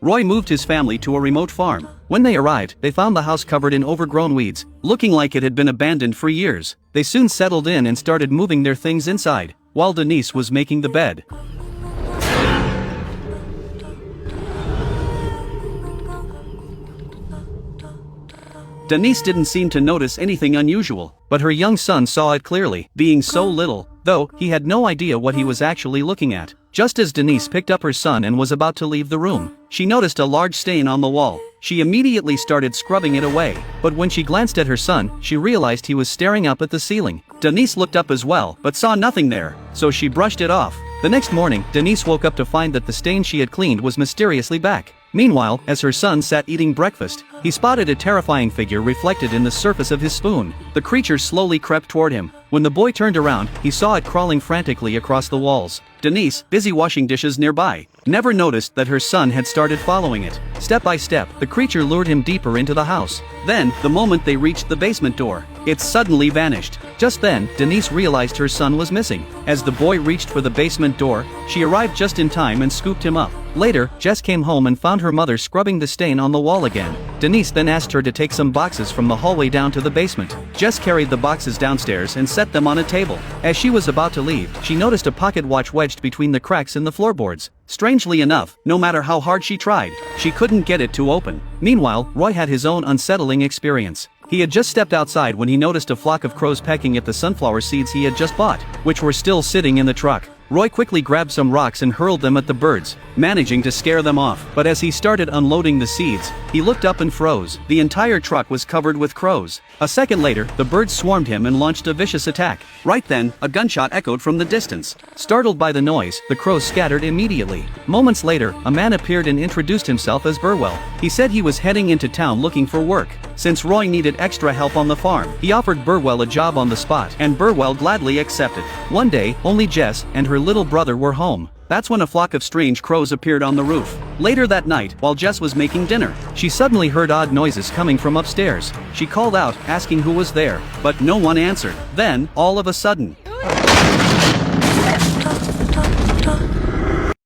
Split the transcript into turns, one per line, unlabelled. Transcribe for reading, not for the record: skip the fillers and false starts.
Roy moved his family to a remote farm. When they arrived, they found the house covered in overgrown weeds, looking like it had been abandoned for years. They soon settled in and started moving their things inside, while Denise was making the bed. Denise didn't seem to notice anything unusual, but her young son saw it clearly, being so little, though he had no idea what he was actually looking at. Just as Denise picked up her son and was about to leave the room, she noticed a large stain on the wall. She immediately started scrubbing it away, but when she glanced at her son, she realized he was staring up at the ceiling. Denise looked up as well, but saw nothing there, so she brushed it off. The next morning, Denise woke up to find that the stain she had cleaned was mysteriously back. Meanwhile, as her son sat eating breakfast, he spotted a terrifying figure reflected in the surface of his spoon. The creature slowly crept toward him. When the boy turned around, he saw it crawling frantically across the walls. Denise, busy washing dishes nearby, never noticed that her son had started following it. Step by step, the creature lured him deeper into the house. Then, the moment they reached the basement door, it suddenly vanished. Just then, Denise realized her son was missing. As the boy reached for the basement door, she arrived just in time and scooped him up. Later, Jess came home and found her mother scrubbing the stain on the wall again. Denise then asked her to take some boxes from the hallway down to the basement. Jess carried the boxes downstairs and set them on a table. As she was about to leave, she noticed a pocket watch wedged between the cracks in the floorboards. Strangely enough, no matter how hard she tried, she couldn't get it to open. Meanwhile, Roy had his own unsettling experience. He had just stepped outside when he noticed a flock of crows pecking at the sunflower seeds he had just bought, which were still sitting in the truck. Roy quickly grabbed some rocks and hurled them at the birds, managing to scare them off. But as he started unloading the seeds, he looked up and froze. The entire truck was covered with crows. A second later, the birds swarmed him and launched a vicious attack. Right then, a gunshot echoed from the distance. Startled by the noise, the crows scattered immediately. Moments later, a man appeared and introduced himself as Burwell. He said he was heading into town looking for work. Since Roy needed extra help on the farm, he offered Burwell a job on the spot, and Burwell gladly accepted. One day, only Jess and her little brother were home. That's when a flock of strange crows appeared on the roof. Later that night, while Jess was making dinner, she suddenly heard odd noises coming from upstairs. She called out, asking who was there, but no one answered. Then, all of a sudden,